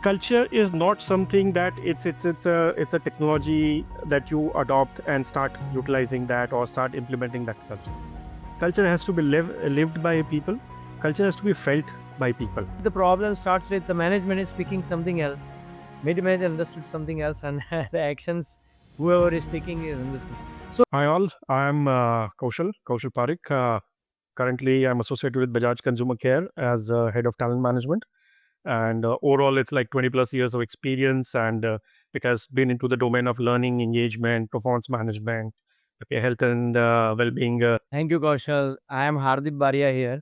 culture is not something that it's a technology that you adopt and start utilizing that or start implementing that culture. Culture has to be lived by people. Culture has to be felt by people. The problem starts with the management is speaking something else. Mid-management understood something else, and the actions whoever is taking is understood. Hi all, I am Kaushal Parikh. Currently, I'm associated with Bajaj Consumer Care as head of talent management. And overall, it's like 20 plus years of experience, and it has been into the domain of learning, engagement, performance management, okay, health and well-being. Thank you, Kaushal. I am Hardip Baria here.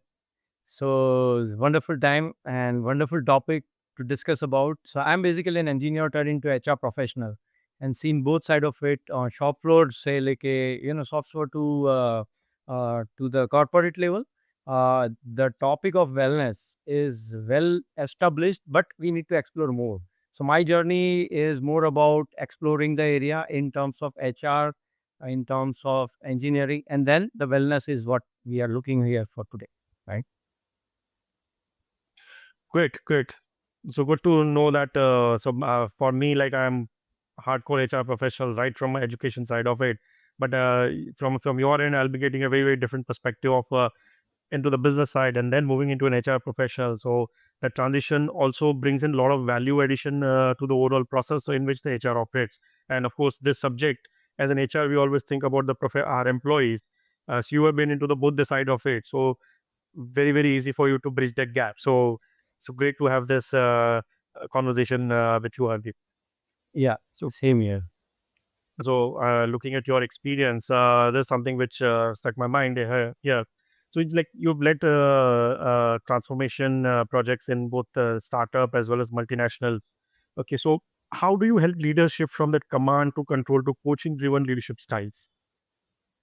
So it's wonderful time and wonderful topic to discuss about. So I'm basically an engineer turned into HR professional and seen both side of it on shop floor, say like a shop floor to the corporate level. The topic of wellness is well established, but we need to explore more. So my journey is more about exploring the area in terms of HR, in terms of engineering, and then the wellness is what we are looking here for today, right? Great. So good to know that. For me, like I'm hardcore HR professional right from my education side of it. But from your end, I'll be getting a very different perspective of into the business side and then moving into an HR professional. So that transition also brings in a lot of value addition to the overall process in which the HR operates. And of course, this subject as an HR, we always think about our employees. So you have been into the both the side of it. So very easy for you to bridge that gap. So great to have this conversation with you, Hardeep. Yeah, So same here. looking at your experience, there's something which stuck my mind here. So it's like you've led transformation projects in both startup as well as multinationals. Okay, so how do you help leaders shift from that command to control to coaching driven leadership styles?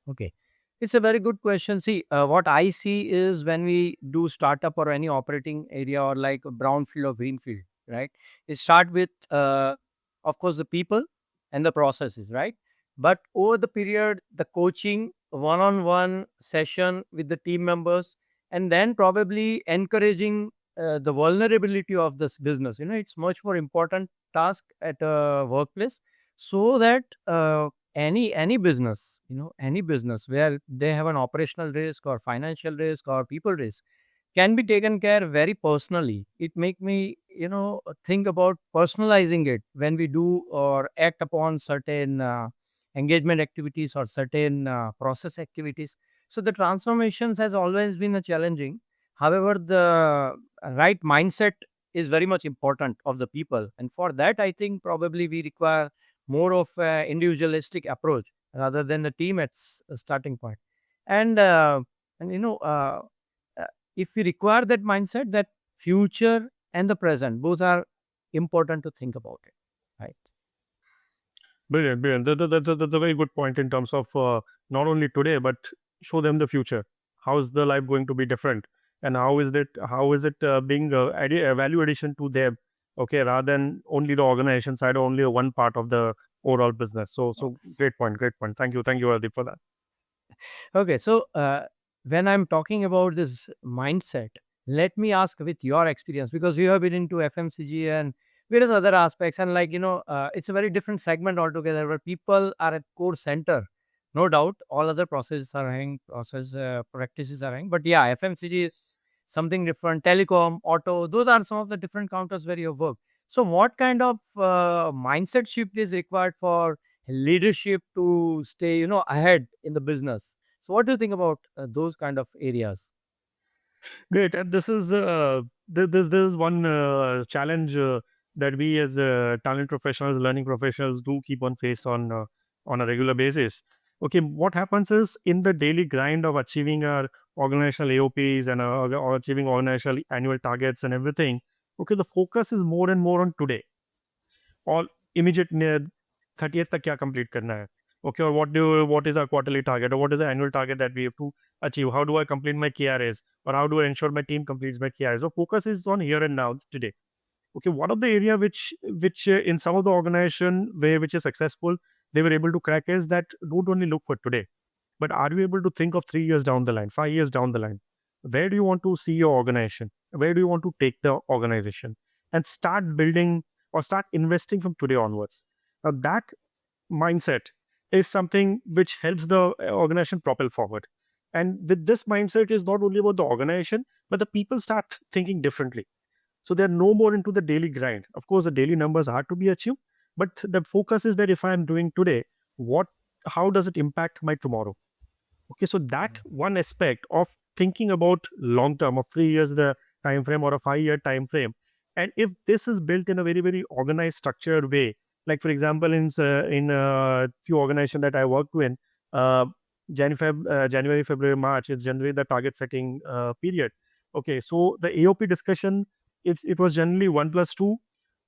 Okay. It's a very good question. See, what I see is when we do startup or any operating area or like a brownfield or greenfield, right? It start with, of course, the people and the processes, right? But over the period, the coaching, one-on-one session with the team members, and then probably encouraging the vulnerability of this business. It's much more important task at a workplace so that any business, any business where they have an operational risk or financial risk or people risk can be taken care very personally. It make me think about personalizing it when we do or act upon certain engagement activities or certain process activities. So the transformations has always been a challenging. However, the right mindset is very much important of the people, and for that I think probably we require more of a individualistic approach rather than the team at a starting point. And and uh, if we require that mindset, that future and the present both are important to think about it, right? Brilliant. That's a very good point in terms of not only today, but show them the future. How is the life going to be different, and how is it being a value addition to them? Okay, rather than only the organization side or only one part of the overall business. So great point. Thank you, Ardeep, for that. Okay, so when I'm talking about this mindset, let me ask with your experience, because you have been into FMCG and various other aspects, and it's a very different segment altogether where people are at core center. No doubt, all other processes are having process practices are having, but yeah, FMCG is something different. Telecom, auto, those are some of the different counters where you work. So, what kind of mindset shift is required for leadership to stay, ahead in the business? So, what do you think about those kind of areas? Great. And this is one challenge that we as talent professionals, learning professionals do keep on face on a regular basis. Okay, what happens is in the daily grind of achieving our organizational AOPs and or achieving organizational annual targets and everything. Okay, the focus is more and more on today और immediate 30th तक क्या complete करना है. Okay, or what is our quarterly target or what is the annual target that we have to achieve? How do I complete my KRAs or how do I ensure my team completes my KRAs? So focus is on here and now today. Okay, one of the area which in some of the organization where which is successful, they were able to crack is that don't only look for today, but are you able to think of 3 years down the line, 5 years down the line? Where do you want to see your organization? Where do you want to take the organization? and start building or start investing from today onwards. Now, that mindset is something which helps the organization propel forward. And with this mindset, is not only about the organization, but the people start thinking differently. So they're no more into the daily grind. Of course, the daily numbers are to be achieved, but the focus is that if I'm doing today, what, how does it impact my tomorrow? Okay, so that one aspect of thinking about long term of 3 years the time frame or a 5 year time frame, and if this is built in a very very organized structured way, like for example in few organization that I worked in, uh, January, February, March is generally the target setting period. Okay, so the AOP discussion, it was generally 1 plus 2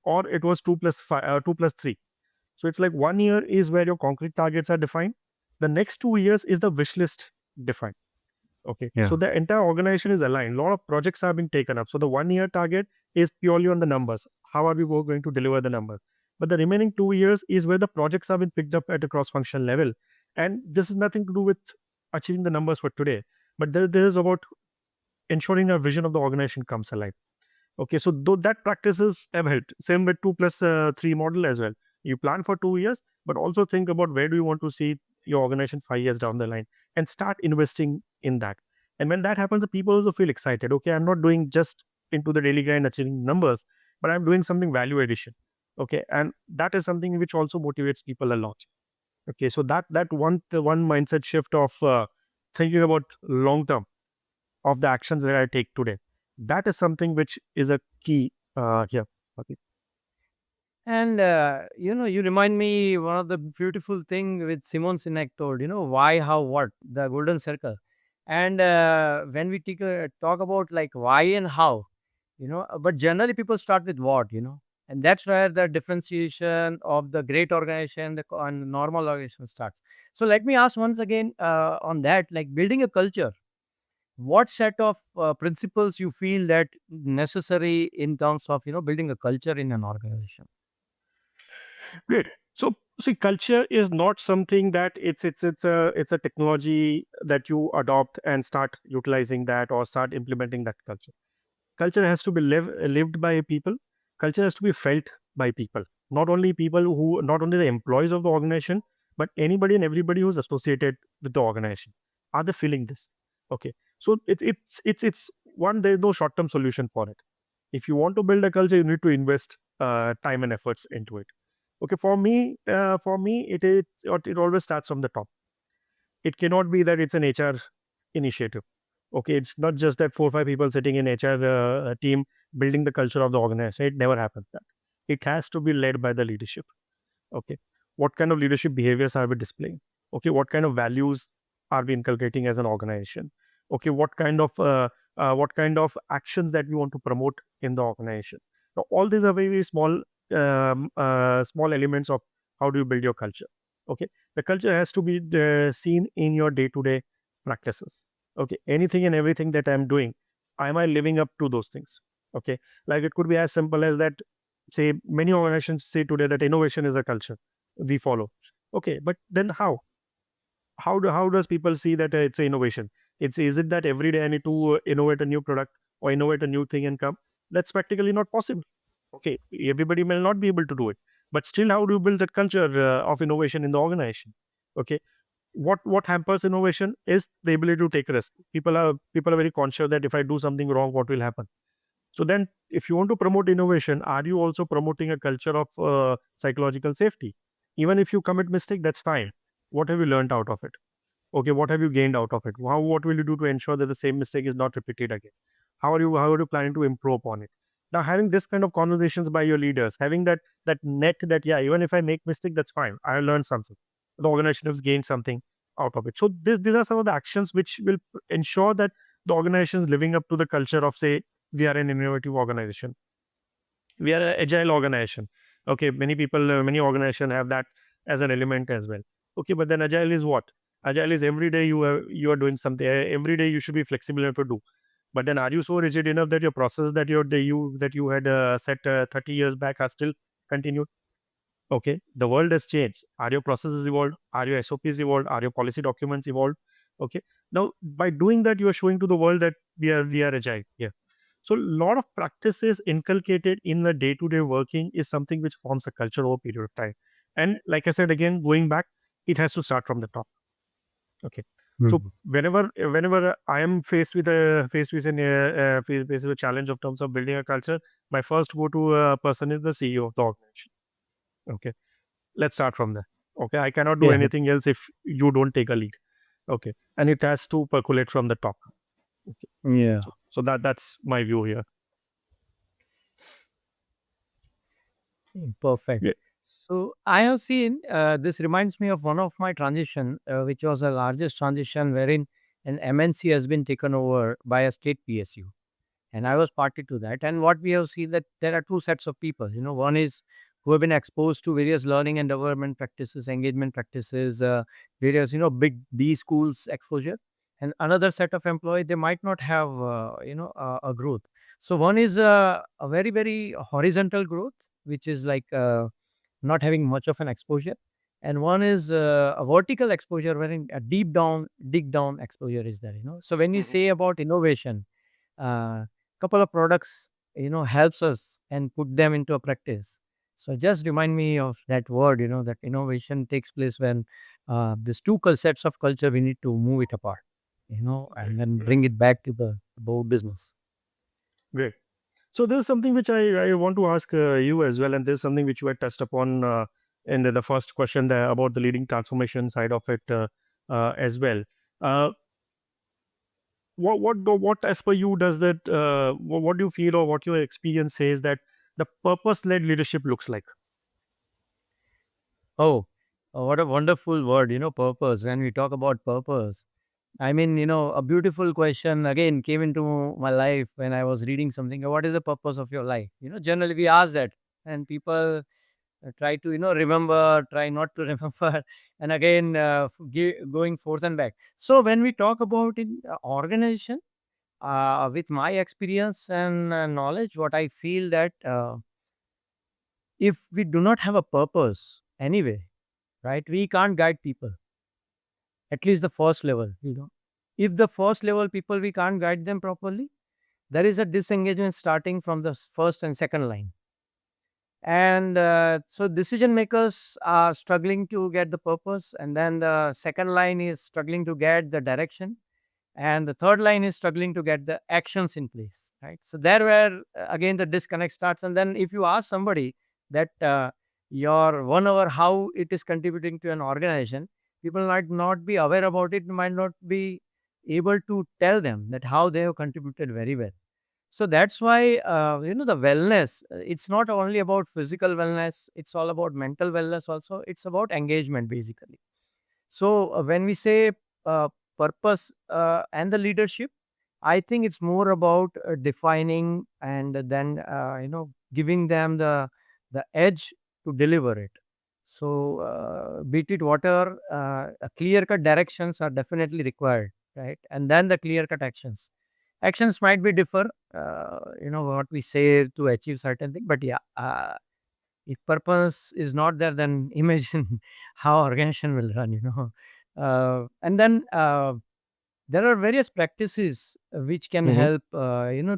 or it was 2 plus 5, 2 plus 3. So it's like 1 year is where your concrete targets are defined. The next 2 years is the wish list defined. Okay. Yeah. So the entire organization is aligned. A lot of projects have been taken up. So the 1 year target is purely on the numbers. How are we going to deliver the numbers? But the remaining 2 years is where the projects have been picked up at a cross functional level. And this is nothing to do with achieving the numbers for today, but there is about ensuring a vision of the organization comes alive. Okay, so though that practices have helped. Same with 2 plus 3 model as well. You plan for 2 years, but also think about where do you want to see your organization 5 years down the line, and start investing in that. And when that happens, the people also feel excited. Okay, I'm not doing just into the daily grind achieving numbers, but I'm doing something value addition. Okay, and that is something which also motivates people a lot. Okay, so the one mindset shift of thinking about long term of the actions that I take today. That is something which is a key here. Okay. And you remind me one of the beautiful thing with Simon Sinek told, why, how, what, the golden circle. And when we talk about like why and how, but generally people start with what, and that's where the differentiation of the great organization and normal organization starts. So let me ask once again on that, like building a culture, what set of principles you feel that necessary in terms of building a culture in an organization? Great. So see, culture is not something that it's a technology that you adopt and start utilizing that or start implementing that culture. Culture has to be lived by people. Culture has to be felt by people. Not only the employees of the organization, but anybody and everybody who's associated with the organization. Are they feeling this? Okay. So it's one. There's no short term solution for it. If you want to build a culture, you need to invest time and efforts into it. Okay, for me, it always starts from the top. It cannot be that it's an HR initiative. Okay, it's not just that 4 or 5 people sitting in HR team building the culture of the organization. It never happens that. It has to be led by the leadership. Okay, what kind of leadership behaviors are we displaying? Okay, what kind of values are we inculcating as an organization? Okay, what kind of actions that we want to promote in the organization? Now, all these are very, very small elements of how do you build your culture. Okay, the culture has to be seen in your day to day practices. Okay, anything and everything that I'm doing, am I living up to those things? Okay, like it could be as simple as that. Say many organizations say today that innovation is a culture we follow. Okay, but then how does people see that it's a innovation? Is it that every day I need to innovate a new product or innovate a new thing and come? That's practically not possible. Okay, everybody may not be able to do it, but still, how do you build that culture of innovation in the organization? Okay, what hampers innovation is the ability to take risk. People are very conscious that if I do something wrong, what will happen? So then, if you want to promote innovation, are you also promoting a culture of psychological safety? Even if you commit mistake, that's fine. What have you learned out of it? Okay, what have you gained out of it? What will you do to ensure that the same mistake is not repeated again? How are you planning to improve upon it? Now, having this kind of conversations by your leaders, having that net that, yeah, even if I make mistake, that's fine. I learned something. The organization has gained something out of it. So these are some of the actions which will ensure that the organization is living up to the culture of, say, we are an innovative organization, we are an agile organization. Okay, many organizations have that as an element as well. Okay, but then agile is what? Agile is every day you are doing something. Every day you should be flexible enough to do. But then, are you so rigid enough that your process that you had set 30 years back are still continued? Okay, the world has changed. Are your processes evolved? Are your SOPs evolved? Are your policy documents evolved? Okay, now by doing that, you are showing to the world that we are agile. Yeah. So a lot of practices inculcated in the day-to-day working is something which forms a culture over a period of time. And like I said, again, going back, it has to start from the top. Okay. So Mhm. whenever I am faced with a challenge of terms of building a culture, my first go-to person is the CEO of the organization. Okay, let's start from there. Okay, I cannot do Yeah. anything else if you don't take a lead. Okay, and it has to percolate from the top. Okay, Yeah. so that's my view here. Perfect. Yeah. So I have seen this reminds me of one of my transition, which was the largest transition wherein an MNC has been taken over by a state PSU, and I was party to that. And what we have seen that there are two sets of people. One is who have been exposed to various learning and development practices, engagement practices, various big B schools exposure, and another set of employee they might not have a growth. So one is a very very horizontal growth, which is like not having much of an exposure, and one is a vertical exposure wherein a deep down dig down exposure is there. So when you Mhm. say about innovation, couple of products helps us and put them into a practice. So just remind me of that word, that innovation takes place when these two sets of culture we need to move it apart, Great, and then great, bring it back to the whole business. great. So there's something which I want to ask you as well, and there's something which you had touched upon in the first question there about the leading transformation side of it as well. Uh, what as per you does that? What do you feel, or what your experience says that the purpose-led leadership looks like? Oh, what a wonderful word, purpose. When we talk about purpose, I mean, a beautiful question again came into my life when I was reading something. What is the purpose of your life? Generally we ask that, and people try to remember, try not to remember, and again going forth and back. So when we talk about in organization, with my experience and knowledge, what I feel that if we do not have a purpose anyway, right, we can't guide people, at least the first level. If the first level people we can't guide them properly, there is a disengagement starting from the first and second line. And so decision makers are struggling to get the purpose, and then the second line is struggling to get the direction, and the third line is struggling to get the actions in place, right? So there where again the disconnect starts. And then if you ask somebody that your 1 hour how it is contributing to an organization, people might not be aware about it, might not be able to tell them that how they have contributed very well. So that's why, the wellness, it's not only about physical wellness, it's all about mental wellness also. It's about engagement, basically. So when we say purpose and the leadership, I think it's more about defining and then, giving them the edge to deliver it. So, beat it whatever, clear cut directions are definitely required, right? And then the clear cut actions. Actions might be differ, what we say to achieve certain thing, but yeah, if purpose is not there, then imagine how organization will run, and then there are various practices which can Mhm. help,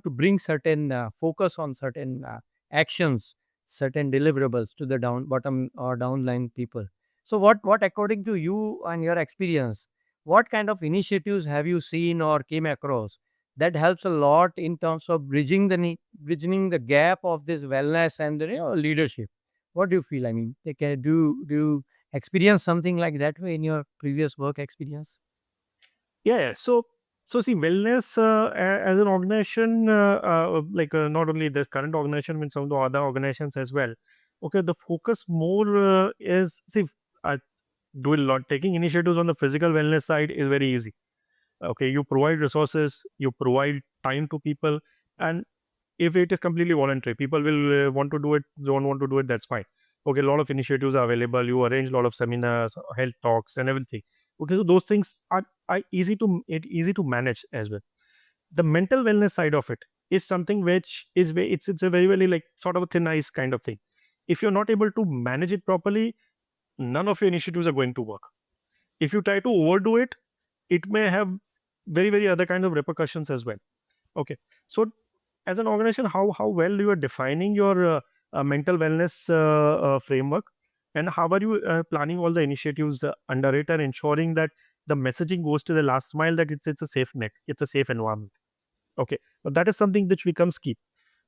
to bring certain focus on certain actions, certain deliverables to the down bottom or downline people. So what according to you and your experience, what kind of initiatives have you seen or came across that helps a lot in terms of bridging the gap of this wellness and leadership? What do you feel? I mean, do you experience something like that way in your previous work experience? Yeah. So see, wellness as an organization, not only this current organization, but some of the other organizations as well. Okay, the focus more is see, I do a lot. Taking initiatives on the physical wellness side is very easy. Okay, you provide resources, you provide time to people, and if it is completely voluntary, people will want to do it, don't want to do it, that's fine. Okay, a lot of initiatives are available, you arrange a lot of seminars, health talks and everything. Okay, so those things are easy to manage as well. The mental wellness side of it is something which is it's a very very like sort of a thin ice kind of thing. If you're not able to manage it properly, none of your initiatives are going to work. If you try to overdo it, it may have very very other kind of repercussions as well. Okay, so as an organization, how well you are defining your mental wellness framework, and how are you planning all the initiatives under it, and ensuring that the messaging goes to the last mile, that it's a safe net, it's a safe environment. Okay, but that is something which becomes key.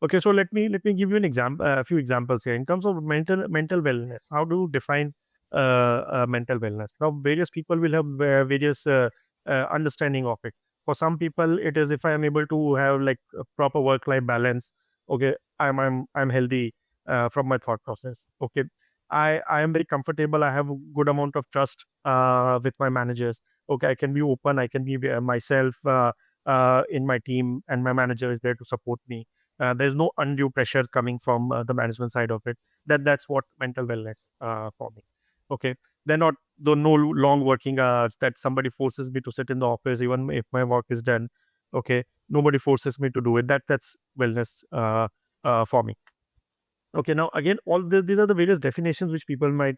Okay, so let me give you an example, a few examples here in terms of mental wellness. How do you define mental wellness? Now, various people will have various understanding of it. For some people, it is, if I am able to have like a proper work life balance. Okay, I'm healthy from my thought process. Okay, I am very comfortable. I have a good amount of trust with my managers. Okay, I can be open. I can be myself in my team, and my manager is there to support me. There's no undue pressure coming from the management side of it. That's what mental wellness for me. Okay, they're not the no long working hours that somebody forces me to sit in the office even if my work is done. Okay, nobody forces me to do it. That's wellness for me. Okay, now again, these are the various definitions which people might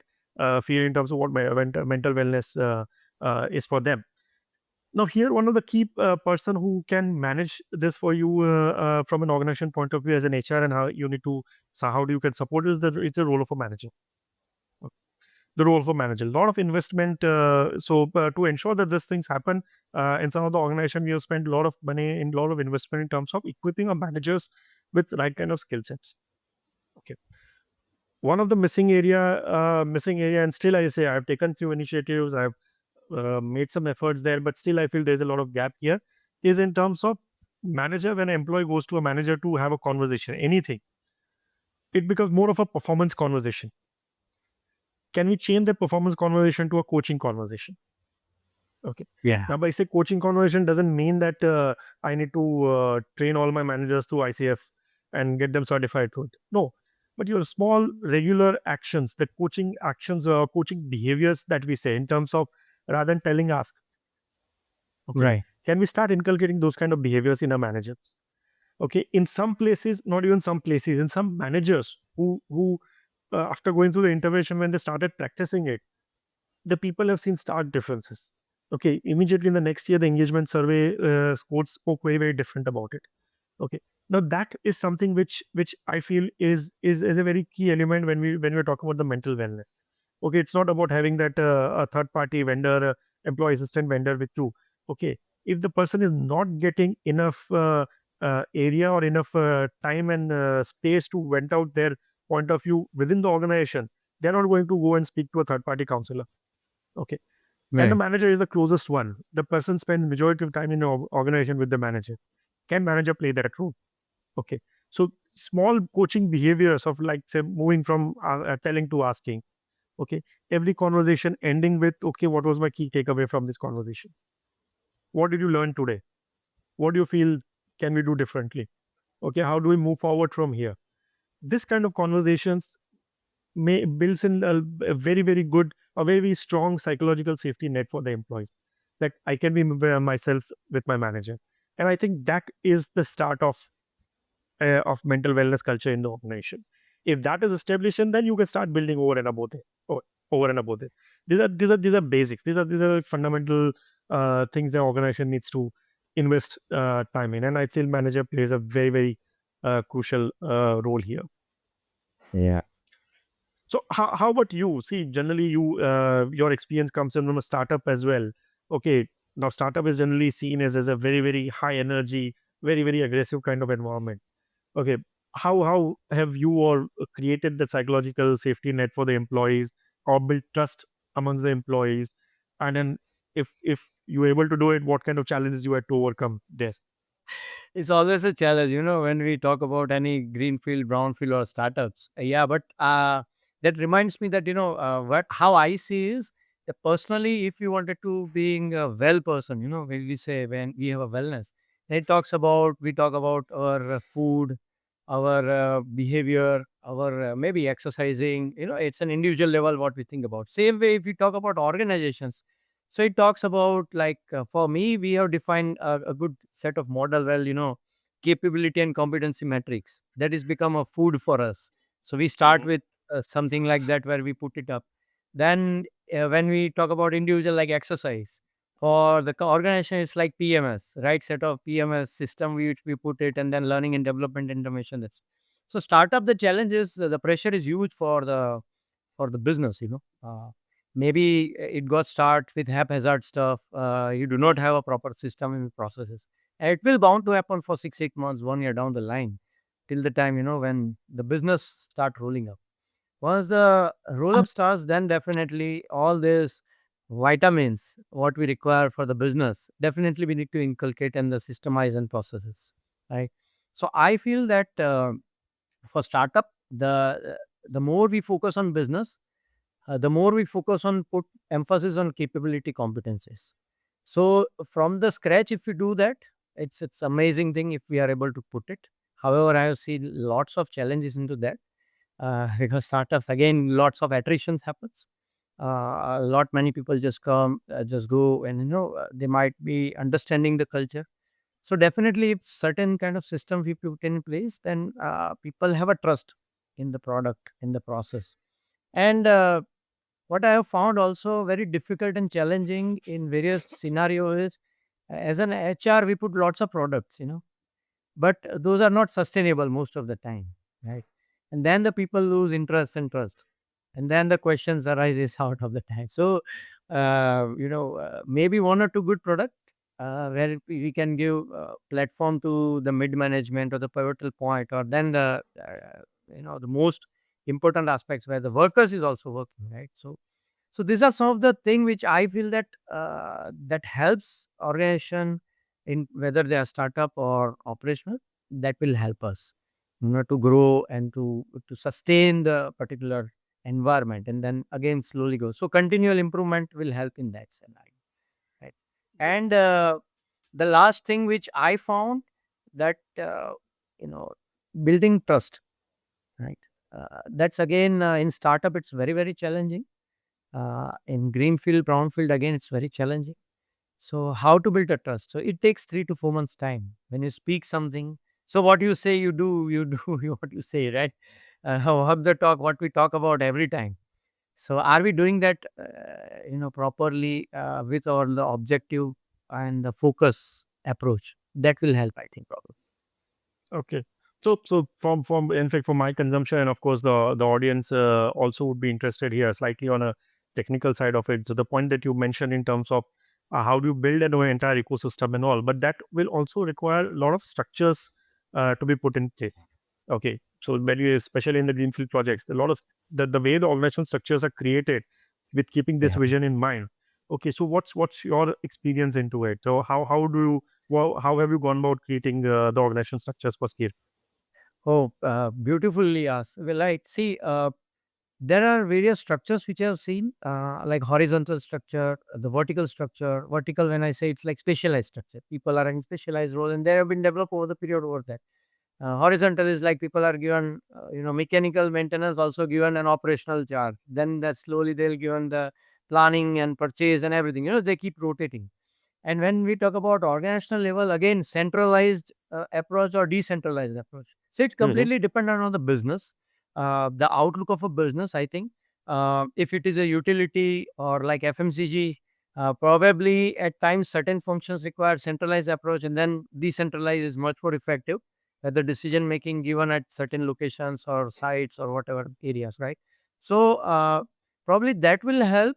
feel in terms of what mental wellness is for them. Now, here, one of the key person who can manage this for you from an organization point of view as an HR, and how you need to, so how do you can support, is that it's the role of a manager. Okay. The role of a manager, a lot of investment. To ensure that these things happen in some of the organization, we have spent a lot of money in a lot of investment in terms of equipping our managers with right kind of skill sets. Okay, one of the missing area, and still I say I've taken few initiatives, I've made some efforts there, but still I feel there's a lot of gap here, is in terms of manager. When an employee goes to a manager to have a conversation, anything, it becomes more of a performance conversation. Can we change the performance conversation to a coaching conversation? Okay. Yeah. Now, by say coaching conversation doesn't mean that I need to train all my managers to ICF and get them certified to it. No, but your small regular actions, the coaching actions or coaching behaviors that we say, in terms of, rather than telling, ask. Okay, Right. can we start inculcating those kind of behaviors in our managers? Okay, in some places, not even some places, in some managers who after going through the intervention, when they started practicing it, the people have seen stark differences. Okay, immediately in the next year, the engagement survey scores spoke very, very different about it. Okay. Now that is something which I feel is a very key element when we're talking about the mental wellness. Okay, it's not about having that a third party vendor, employee assistant vendor with you. Okay, if the person is not getting enough area or enough time and space to vent out their point of view within the organization, they're not going to go and speak to a third party counselor. Okay, and the Right. manager is the closest one. The person spends majority of time in the organization with the manager. Can manager play that role? Okay. So small coaching behaviors of, like, say, moving from telling to asking. Okay. Every conversation ending with, okay, what was my key takeaway from this conversation? What did you learn today? What do you feel can we do differently? Okay. How do we move forward from here? This kind of conversations may builds in a very, very good, a very, very strong psychological safety net for the employees. That I can be myself with my manager. And I think that is the start of mental wellness culture in the organization. If that is established, and then you can start building over and above it. Over and above it. These are basics. These are fundamental things the organization needs to invest time in. And I feel manager plays a very, very crucial role here. Yeah. So how about you? See, generally your experience comes in from a startup as well. Okay, now startup is generally seen as a very, very high energy, very, very aggressive kind of environment. Okay. How have you all created the psychological safety net for the employees, or build trust amongst the employees? And then, if you were able to do it, what kind of challenges you had to overcome there? It's always a challenge, when we talk about any greenfield, brownfield, or startups. Yeah, but that reminds me that what how I see is that personally, if you wanted to being a well person, when we say when we have a wellness, then it talks about we talk about our food, our behavior, our maybe exercising. It's an individual level what we think about. Same way, if we talk about organizations, so it talks about like for me, we have defined a good set of model. Well, capability and competency metrics that is become a food for us. So we start Mhm. with something like that where we put it up. Then when we talk about individual like exercise, For the organization, it's like PMS, right? Set of PMS system which we put it, and then learning and development information. That's so startup. The challenge is the pressure is huge for the business. Maybe it got start with haphazard stuff. You do not have a proper system and processes, and it will bound to happen for 6 8 months, 1 year down the line, till the time when the business start rolling up. Once the roll up starts, then definitely all these vitamins, what we require for the business, definitely we need to inculcate and the systemize and processes, right? So I feel that for startup, the more we focus on business, the more we focus on put emphasis on capability competencies. So from the scratch, if we do that, it's amazing thing if we are able to put it. However, I have seen lots of challenges into that because startups again lots of attritions happens. A lot many people just come, just go, and they might be understanding the culture. So definitely, if certain kind of system we put in place, then people have a trust in the product, in the process. And what I have found also very difficult and challenging in various scenarios is as an HR we put lots of products, but those are not sustainable most of the time, right? And then the people lose interest and trust, and then the questions arises out of the time. So maybe one or two good product where we can give platform to the mid management or the pivotal point, or then the most important aspects where the workers is also working, right? So these are some of the thing which I feel that that helps organization in whether they are startup or operational, that will help us to grow and to sustain the particular environment, and then again slowly go. So continual improvement will help in that scenario, right? And the last thing which I found that you know building trust, right? That's again in startup it's very very challenging. In greenfield, brownfield, again, it's very challenging. So, how to build a trust? So, it takes 3 to 4 months time. When you speak something, so what you say, you do what you say, right? How hug the talk, what we talk about every time. So, are we doing that, properly with all the objective and the focus approach? That will help, I think, probably. Okay. So from in fact, for my consumption, and of course the audience also would be interested here slightly on a technical side of it. So the point that you mentioned in terms of how do you build an entire ecosystem and all, but that will also require a lot of structures to be put in place. Okay. So very especially in the greenfield projects, a lot of the way the organizational structures are created with keeping this Yeah. vision in mind. Okay. So what's your experience into it? So how do you how have you gone about creating the organizational structures for scale? Oh, beautifully asked. Well, I see. There are various structures which I have seen, like horizontal structure, the vertical structure. Vertical, when I say it's like specialized structure, people are in specialized role, and they have been developed over the period over that. Horizontal is like people are given, mechanical maintenance, also given an operational charge. Then that slowly they'll given the planning and purchase and everything. They keep rotating. And when we talk about organizational level, again, centralized approach or decentralized approach. So it's Mhm. completely dependent on the business, the outlook of a business, I think. If it is a utility or like FMCG, probably at times certain functions require centralized approach, and then decentralized is much more effective. The decision making given at certain locations or sites or whatever areas, right? So probably that will help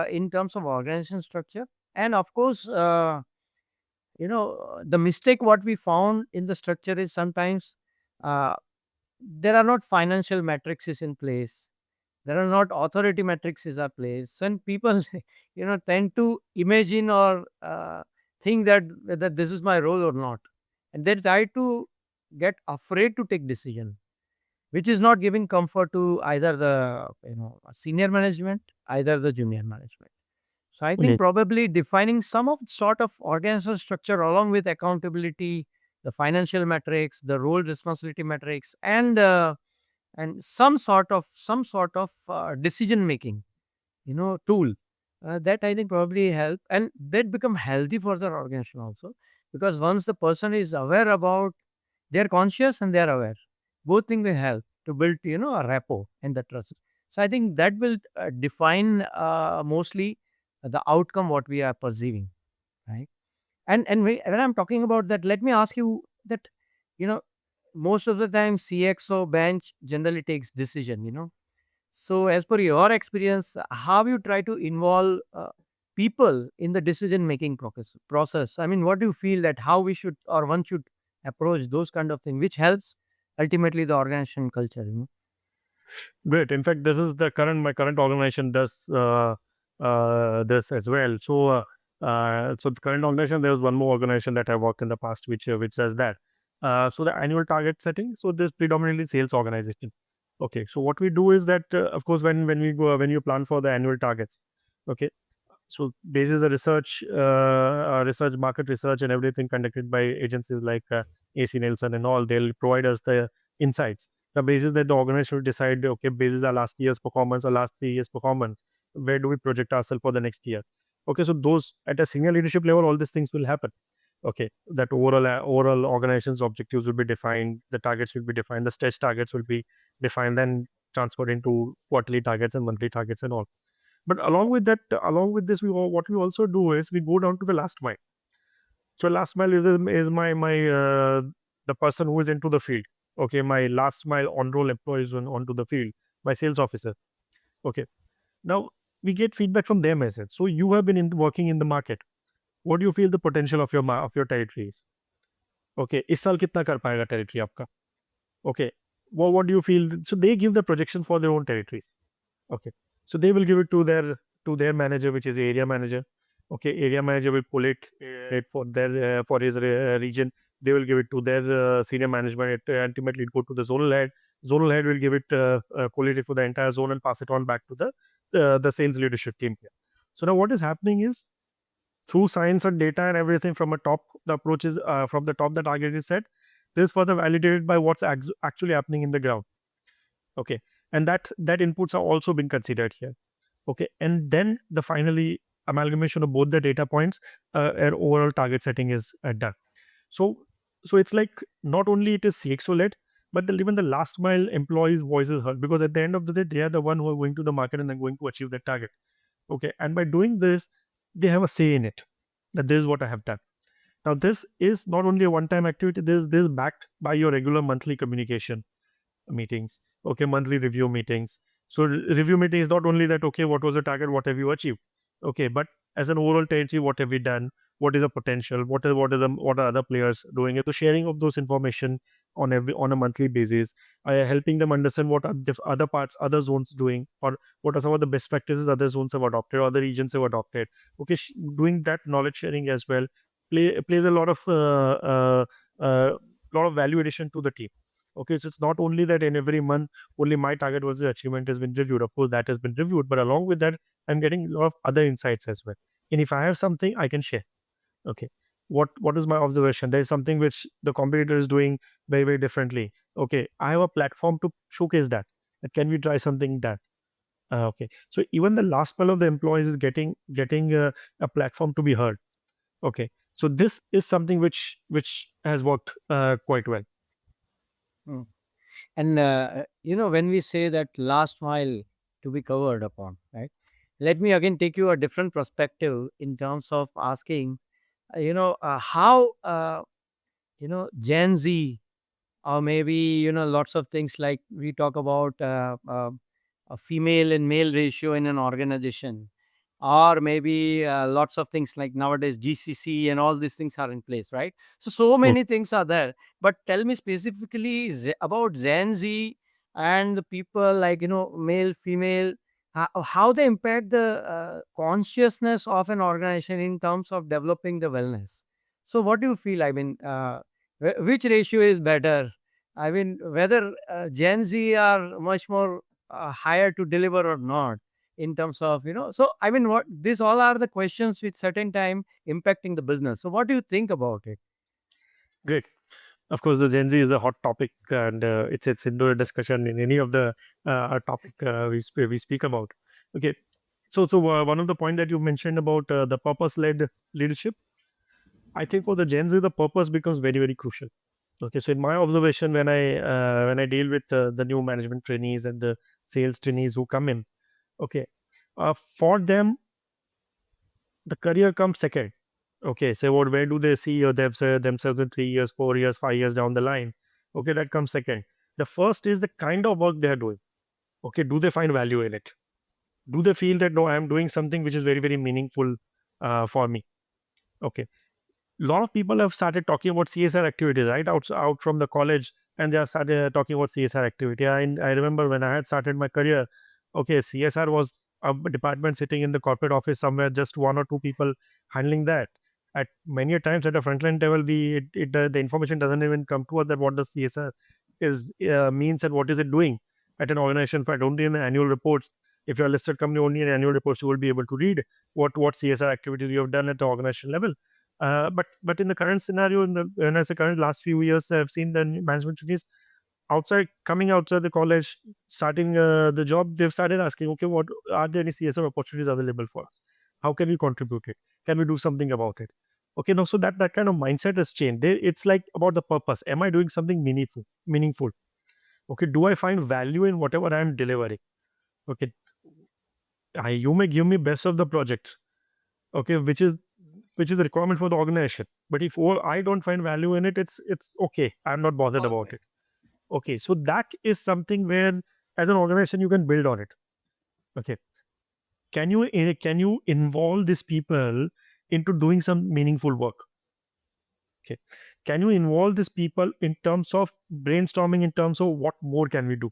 in terms of organization structure. And of course, the mistake what we found in the structure is sometimes uh, there are not financial matrices in place. There are not authority matrices are placed. And people, tend to imagine or think that whether this is my role or not. And they try to get afraid to take decision, which is not giving comfort to either the, senior management, either the junior management. So I think Yes. probably defining some of sort of organizational structure along with accountability, the financial metrics, the role responsibility metrics, and some sort of decision making, tool that I think probably help, and that become healthy for the organization also, because once the person is aware about, they're conscious and they're aware. Both things will help to build, a rapport and the trust. So I think that will define mostly the outcome what we are perceiving. right? And when I'm talking about that, let me ask you that, you know, most of the time CXO bench generally takes decision, you know. So as per your experience, how you try to involve people in the decision making process? I mean, what do you feel that how we should or one should approach those kind of things, which helps ultimately the organization culture, you know? Great. In fact, this is the current my current organization does this as well. So the current organization, there was one more organization that I worked in the past, which does that. So the annual target setting. So this predominantly sales organization. Okay. So what we do is that, of course, when you plan for the annual targets, okay. So basis the research, market research, and everything conducted by agencies like AC Nielsen and all, they'll provide us the insights. The basis that the organization should decide, okay, basis our last year's performance or last 3 years' performance, where do we project ourselves for the next year? Okay, so those at a senior leadership level, all these things will happen. Okay, that overall organization's objectives will be defined, the targets will be defined, the stretch targets will be defined, then transferred into quarterly targets and monthly targets and all. But along with that, along with this, what we also do is we go down to the last mile. So last mile is my the person who is into the field. Okay, my last mile on roll employees onto the field, my sales officer. Okay, now we get feedback from them as well. So you have been working in the market. What do you feel the potential of of your territory is? Okay, इस साल कितना कर पाएगा territory आपका? Okay, what do you feel? So they give the projection for their own territories. Okay. So they will give it to their manager, which is the area manager. Okay, area manager will pull it for their for his region. They will give it to their senior management. Ultimately, it go to the zonal head. Zonal head will give it collate it for the entire zone and pass it on back to the sales leadership team here. So now what is happening is through science and data and everything from a top, the approach is from the top the target is set. This is further validated by what's actually happening in the ground. Okay, and that inputs are also been considered here. Okay, and then the finally amalgamation of both the data points and overall target setting is done. So so it's like not only it is CXO led, but even the last mile employees' voice is heard, because at the end of the day, they are the one who are going to the market and are going to achieve that target. Okay, and by doing this, they have a say in it. That this is what I have done. Now, this is not only a one-time activity. This is backed by your regular monthly communication meetings. Okay, monthly review meetings. So review meeting is not only that, okay, what was the target, what have you achieved? Okay, but as an overall territory, what have we done? What is the potential? What are other players doing? So sharing of those information on a monthly basis, helping them understand what are other parts, other zones doing, or what are some of the best practices other zones have adopted, or other regions have adopted. Okay, doing that knowledge sharing as well plays a lot of value addition to the team. Okay, so it's not only that in every month only my target was the achievement has been reviewed. Of course, that has been reviewed, but along with that, I'm getting a lot of other insights as well. And if I have something, I can share. Okay, what is my observation? There is something which the competitor is doing very differently. Okay, I have a platform to showcase that. That can we try something that? Okay, so even the last part of the employees is getting a platform to be heard. Okay, so this is something which has worked quite well. Mm. And you know, when we say that last mile to be covered upon, right? Let me again take you a different perspective in terms of asking, how Gen Z, or maybe lots of things like we talk about a female and male ratio in an organization, or maybe lots of things like nowadays GCC and all these things are in place, right? So Mm. many things are there, but tell me specifically about Gen Z and the people, like male, female, how they impact the consciousness of an organization in terms of developing the wellness. So what do you feel? I mean, which ratio is better? I mean, whether Gen Z are much more higher to deliver or not in terms of, so I mean, what these all are the questions with certain time impacting the business. So what do you think about it? Great. Of course, the Gen Z is a hot topic, and it's into a discussion in any of the topic we speak about. Okay, so one of the point that you mentioned about the purpose led leadership, I think for the Gen Z, the purpose becomes very crucial. Okay, so in my observation, when I deal with the new management trainees and the sales trainees who come in, okay, for them the career comes second. Okay, so where do they see themselves in 3 years, 4 years, 5 years down the line? Okay, that comes second. The first is the kind of work they are doing. Okay, do they find value in it? Do they feel that no, I am doing something which is very, very meaningful for me? Okay, a lot of people have started talking about CSR activities, right? Out from the college, and they have started talking about CSR activity. I remember when I had started my career, okay, CSR was a department sitting in the corporate office somewhere, just one or two people handling that. At many a times at a frontline level, the information doesn't even come to us that what does CSR is means and what is it doing at an organization. In fact, only in the annual reports, if you're a listed company, only in annual reports you will be able to read what CSR activities you have done at the organization level. But in the current scenario, in the when I say current last few years, I've seen the management trainees coming outside the college, starting the job. They've started asking, okay, what are there any CSR opportunities available for us? How can we contribute it? Can we do something about it? Okay, no, so that kind of mindset has changed. It's like about the purpose. Am I doing something meaningful? Meaningful. Okay, do I find value in whatever I'm delivering? Okay, you may give me best of the projects. Okay, which is a requirement for the organization. But if I don't find value in it, it's okay. I'm not bothered about it. Okay, so that is something where, as an organization, you can build on it. Okay, can you involve these people into doing some meaningful work? Okay, can you involve these people in terms of brainstorming, in terms of what more can we do?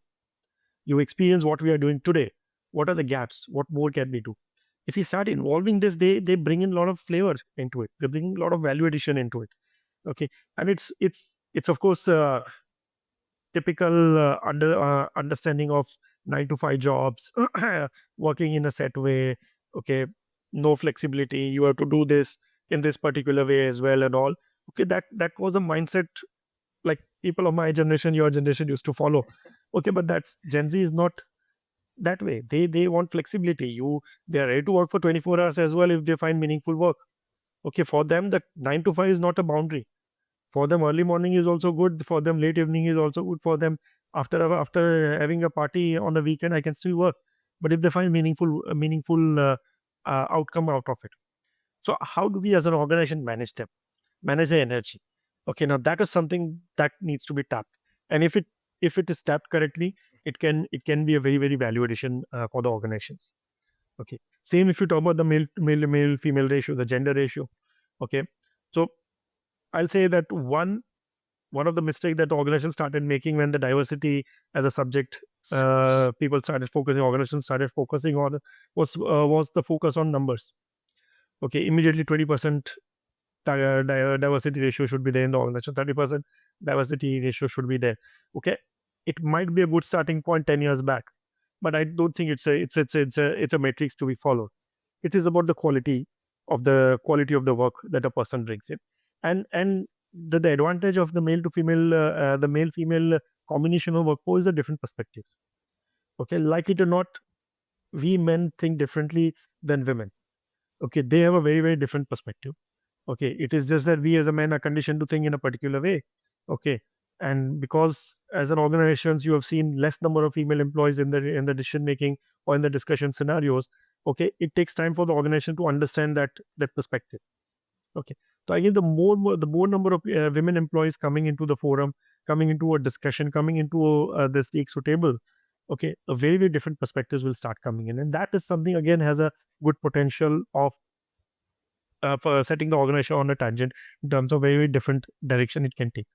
You experience what we are doing today. What are the gaps? What more can we do? If you start involving this, they bring in a lot of flavor into it. They bring a lot of value addition into it. Okay, and it's of course typical understanding of 9 to 5 jobs, working in a set way. Okay, no flexibility. You have to do this in this particular way as well, and all. Okay, that was a mindset like people of my generation, your generation used to follow. Okay, but that's Gen Z is not that way. They want flexibility. They are ready to work for 24 hours as well if they find meaningful work. Okay, for them the 9 to 5 is not a boundary. For them early morning is also good. For them late evening is also good. For them after having a party on the weekend, I can still work. But if they find meaningful outcome out of it. So how do we as an organization manage them? Manage their energy. Okay, now that is something that needs to be tapped. And if it is tapped correctly, it can be a very, very value addition for the organizations. Okay, same if you talk about the male female ratio, the gender ratio. Okay, so I'll say that one of the mistakes that organizations started making when the diversity as a subject, organizations started focusing on, was the focus on numbers. Okay, immediately 20% diversity ratio should be there in the organization, 30% diversity ratio should be there. Okay, it might be a good starting point 10 years back, but I don't think it's a matrix to be followed. It is about the quality of the work that a person brings in. And the advantage of the male female combination of workforce is a different perspective. Okay, like it or not, we men think differently than women. Okay, they have a very, very different perspective. Okay, it is just that we as a men are conditioned to think in a particular way. Okay, and because as an organizations you have seen less number of female employees in the decision making or in the discussion scenarios. Okay, it takes time for the organization to understand that perspective. Okay, so again, the more number of women employees coming into the forum, coming into a discussion, coming into the stakes table. Okay, a very, very different perspectives will start coming in, and that is something again has a good potential of for setting the organization on a tangent in terms of very, very different direction it can take.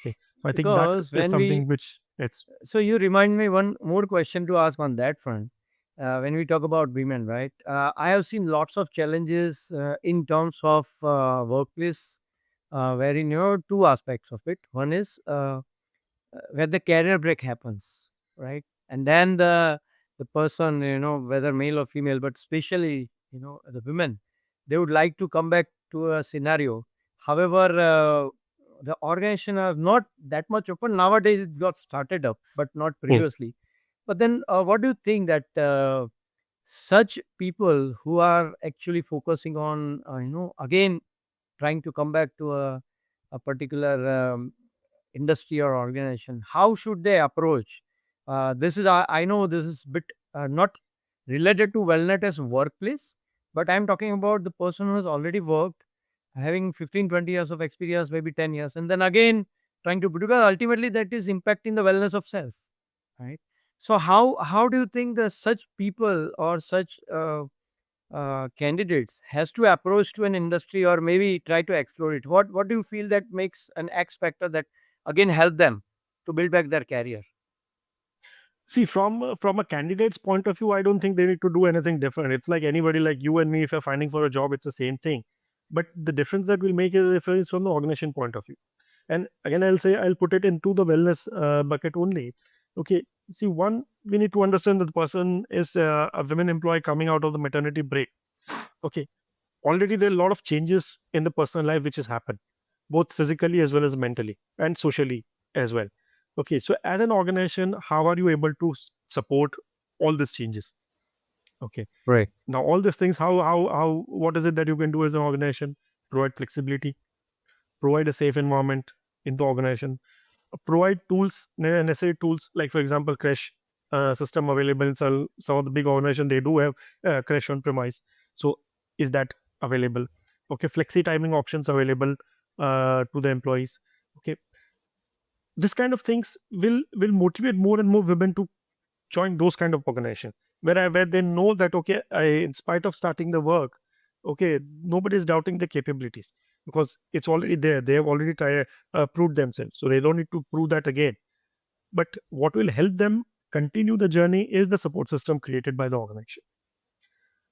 Okay, so I think that Because is when we something which it's So you remind me one more question to ask on that front. When we talk about women, right? I have seen lots of challenges in terms of workplace, wherein two aspects of it. One is where the career break happens, right? And then the person, whether male or female, but especially the women, they would like to come back to a scenario. However, the organization are not that much open nowadays. It got started up, but not Hmm. previously. But then, what do you think that such people who are actually focusing on, again trying to come back to a particular industry or organization, how should they approach this? Is I know this is bit not related to wellness as workplace, but I'm talking about the person who has already worked having 15, 20 years of experience, maybe 10 years, and then again trying to, because ultimately that is impacting the wellness of self, right? So how do you think that such people or such candidates has to approach to an industry or maybe try to explore it? What do you feel that makes an X factor that again help them to build back their career? See, from a candidate's point of view, I don't think they need to do anything different. It's like anybody like you and me. If you're finding for a job, it's the same thing. But the difference that will make is if it's from the organization point of view. And again, I'll put it into the wellness bucket only. Okay, see, one, we need to understand that the person is a women employee coming out of the maternity break. Okay, already there are a lot of changes in the personal life which has happened, both physically as well as mentally and socially as well. Okay, so as an organization, how are you able to support all these changes? Okay, Right. now all these things, how what is it that you can do as an organization? Provide flexibility, provide a safe environment in the organization, provide tools, necessary tools, like for example crash system available in some of the big organization. They do have crash on premise. So is that available? Okay, flexi timing options available to the employees. Okay, this kind of things will motivate more and more women to join those kind of organization, where they know that okay, in spite of starting the work, okay, nobody is doubting the capabilities, because it's already there. They have already tried proved themselves, so they don't need to prove that again. But what will help them continue the journey is the support system created by the organization.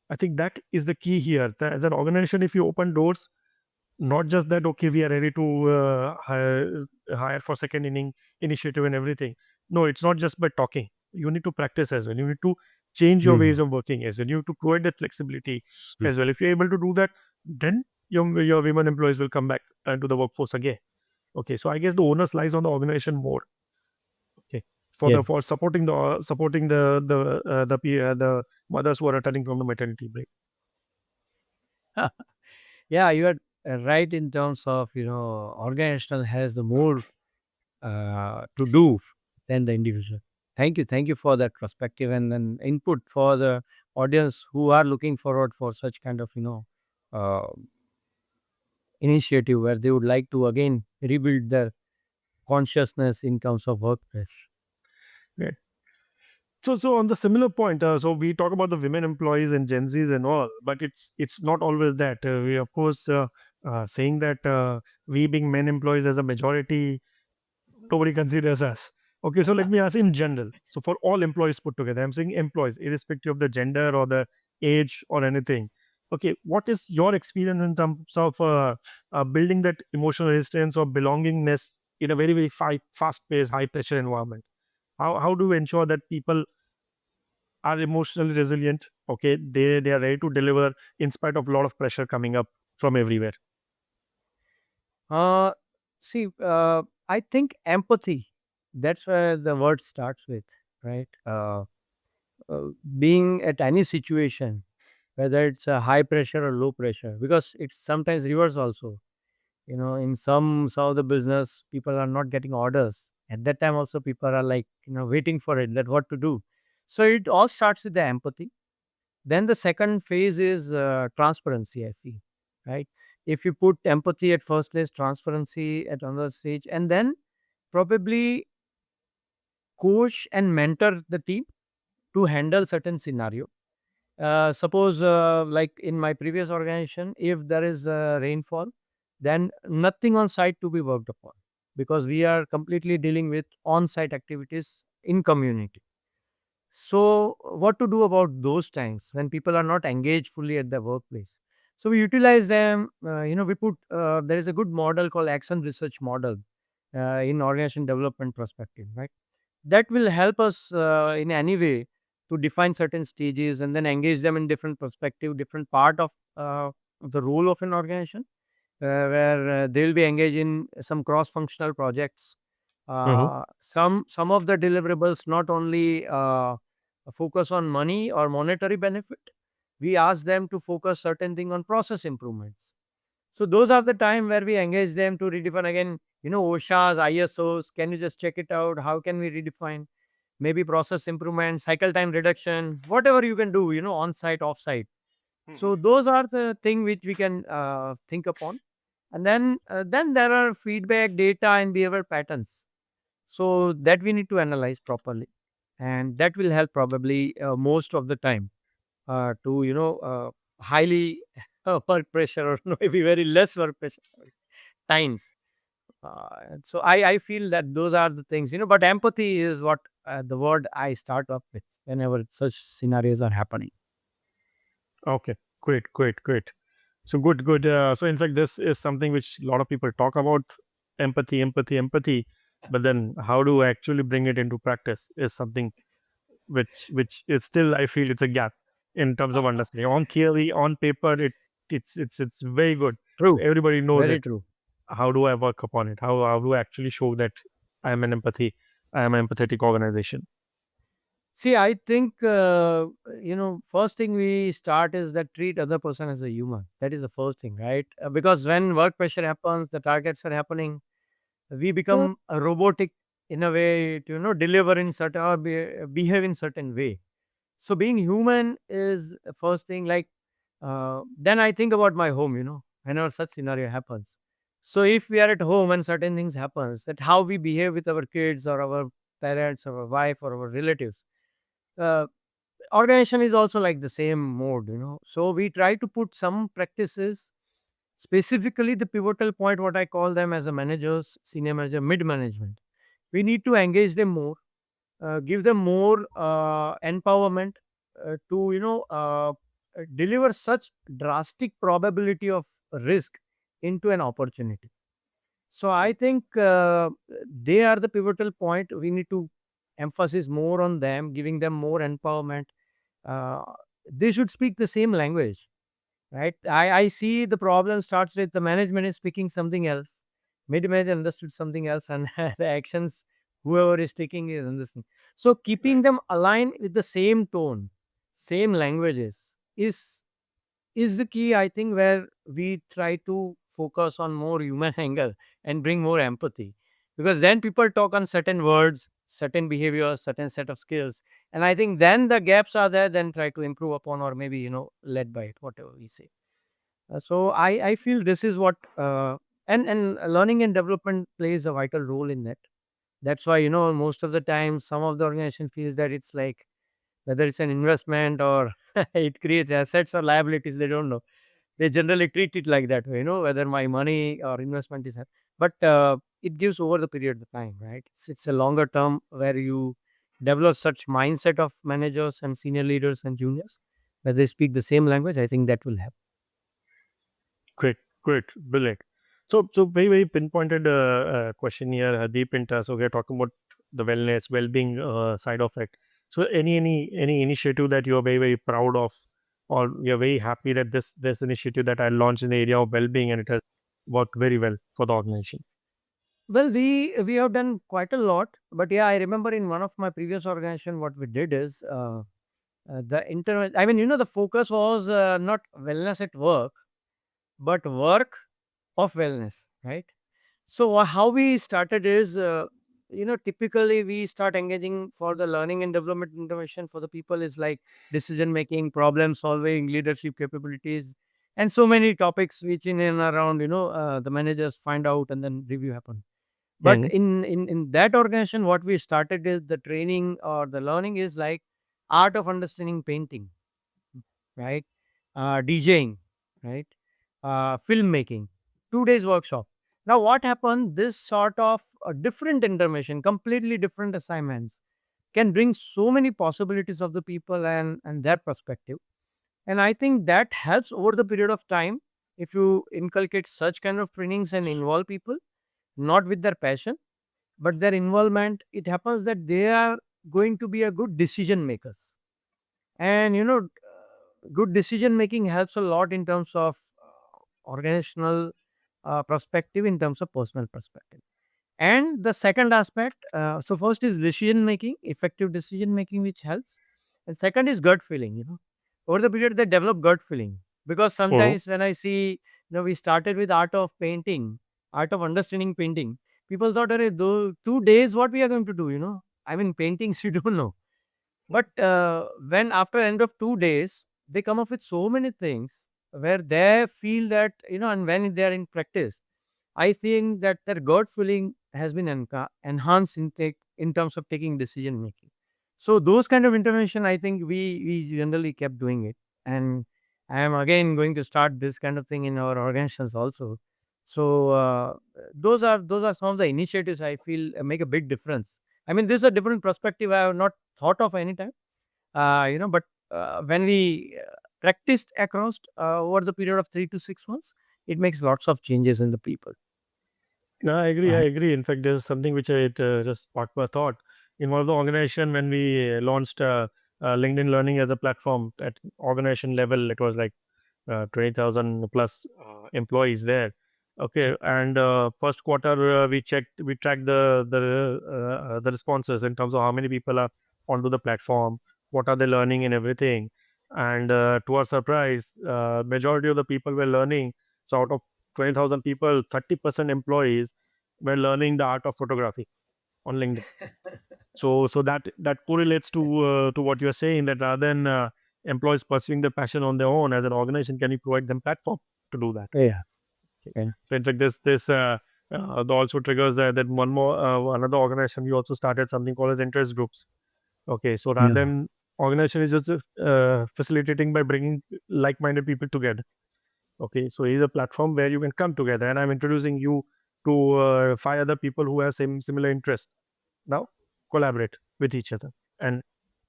I think that is the key here. That as an organization, if you open doors, not just that okay, we are ready to hire for second inning initiative and everything. No, it's not just by talking. You need to practice as well. You need to change your ways Mhm. of working as well. You need to provide that flexibility Mm. as well. If you're able to do that, then your women employees will come back to the workforce again. Okay, so I guess the onus lies on the organization more. Okay, Yeah. for supporting the mothers who are returning from the maternity break. Yeah, you are right in terms of, organizational has the more to do than the individual. Thank you for that perspective and then input for the audience who are looking forward for such kind of, uh, initiative where they would like to again rebuild their consciousness in terms of workplace. Right. So on the similar point, so we talk about the women employees and Gen Zs and all, but it's not always that. We of course saying that we being men employees as a majority, nobody considers us. Okay, so let me ask in general. So for all employees put together, I'm saying employees, irrespective of the gender or the age or anything. Okay, what is your experience in terms of building that emotional resistance or belongingness in a very fast-paced, high-pressure environment? How do we ensure that people are emotionally resilient? Okay, they are ready to deliver in spite of a lot of pressure coming up from everywhere. Uh, See, I think empathy, that's where the word starts with, right? Uh, Being at any situation, whether it's a high pressure or low pressure, because it's sometimes reverse also. In some of the business, people are not getting orders. At that time, also people are like, waiting for it, that what to do. So it all starts with the empathy. Then the second phase is transparency, I feel, right? If you put empathy at first place, transparency at another stage, and then probably coach and mentor the team to handle certain scenario. Suppose, like in my previous organization, if there is rainfall, then nothing on site to be worked upon because we are completely dealing with on-site activities in community. So, what to do about those times when people are not engaged fully at the workplace? So, we utilize them. We put there is a good model called action research model in organization development perspective, right? That will help us in any way to define certain stages and then engage them in different perspective, different part of the role of an organization, where they'll be engaged in some cross-functional projects. Mhm. Some of the deliverables not only focus on money or monetary benefit. We ask them to focus certain thing on process improvements. So those are the time where we engage them to redefine again, OSHA's, ISOs. Can you just check it out? How can we redefine? Maybe process improvement, cycle time reduction, whatever you can do, on site, off site. Mhm. So those are the thing which we can think upon. And then there are feedback, data, and behavior patterns. So that we need to analyze properly, and that will help probably most of the time to highly work pressure or maybe very less work pressure times. So I feel that those are the things, but empathy is what the word I start up with whenever such scenarios are happening. Okay, great, great, great. So good, good. So in fact, this is something which a lot of people talk about: empathy, empathy, empathy. But then, how to actually bring it into practice is something which is still, I feel, it's a gap in terms of understanding. On theory, on paper, it's very good. True. Everybody knows Very it. true. How do I work upon it? How do I actually show that I am an empathetic organization? See, I think first thing we start is that treat other person as a human. That is the first thing, right? Because when work pressure happens, the targets are happening, we become robotic in a way to deliver in certain or behave in certain way. So being human is the first thing. Like then I think about my home. Whenever such scenario happens. So if we are at home and certain things happens, that how we behave with our kids or our parents or our wife or our relatives. Uh, Organization is also like the same mode. So we try to put some practices, specifically the pivotal point, what I call them as a managers, senior manager, mid management. We need to engage them more, give them more empowerment to deliver such drastic probability of risk into an opportunity. So I think they are the pivotal point. We need to emphasis more on them, giving them more empowerment. uh, they should speak the same language, right? I see the problem starts with the management is speaking something else, mid manager understood something else, and the actions whoever is taking is understanding. So keeping them aligned with the same tone, same languages is the key, I think, where we try to focus on more human angle and bring more empathy. Because then people talk on certain words, certain behaviors, certain set of skills. And I think then the gaps are there, then try to improve upon or maybe, led by it, whatever we say. So I feel this is what, and learning and development plays a vital role in that. That's why, most of the time, some of the organization feels that it's like, whether it's an investment or it creates assets or liabilities, they don't know. They generally treat it like that way, whether my money or investment is but it gives over the period of time, right? It's a longer term where you develop such mindset of managers and senior leaders and juniors, where they speak the same language. I think that will help. Great, great, brilliant. So very, very pinpointed question here, deep into. So we're talking about the wellness, well-being side of it. So any initiative that you're very, very proud of, or you're very happy that this initiative that I launched in the area of well-being and it has worked very well for the organization. Well, we have done quite a lot, but yeah, I remember in one of my previous organization what we did is the internet, I mean, the focus was not wellness at work, but work of wellness, right? So how we started is, typically we start engaging for the learning and development intervention for the people is like decision making, problem solving, leadership capabilities, and so many topics which in and around, the managers find out and then review happen. But Mhm. in that organization, what we started is the training or the learning is like art of understanding painting, right? DJing, right? Filmmaking, 2 days workshop. Now, what happened? This sort of different information, completely different assignments, can bring so many possibilities of the people and their perspective. And I think that helps over the period of time if you inculcate such kind of trainings and involve people, not with their passion, but their involvement. It happens that they are going to be a good decision makers, and good decision making helps a lot in terms of organizational perspective, in terms of personal perspective. And the second aspect, so first is decision making, effective decision making, which helps. And second is gut feeling. Over the period they develop gut feeling, because Mhm. sometimes when I see, we started with art of painting, art of understanding painting. People thought, "Arey, 2 days, what we are going to do?" I mean, paintings you don't know. But when after end of 2 days, they come up with so many things. where they feel that, and when they are in practice, I think that their gut feeling has been enhanced in terms of taking decision making. So those kind of intervention, I think we generally kept doing it, and I am again going to start this kind of thing in our organizations also. So those are some of the initiatives I feel make a big difference. I mean, this is a different perspective I have not thought of any time, but when we practiced across over the period of 3 to 6 months, it makes lots of changes in the people. No, I agree. I Right. agree. In fact, there's something which I just sparked my thought. In one of the organization, when we launched LinkedIn Learning as a platform at organization level, it was like 20,000 plus employees there. Okay, and first quarter we tracked the responses in terms of how many people are onto the platform, what are they learning and everything. And to our surprise, majority of the people were learning. So out of 20,000 people, 30% employees were learning the art of photography on LinkedIn. So that correlates to what you're saying, that rather than employees pursuing their passion on their own, as an organization, can you provide them platform to do that? Yeah. Okay. Okay. So in fact, this also triggers that one more another organization. We also started something called as interest groups. Okay, so rather Yeah. than organization is just facilitating by bringing like-minded people together. Okay, so it's a platform where you can come together, and I'm introducing you to five other people who have same similar interest. Now collaborate with each other and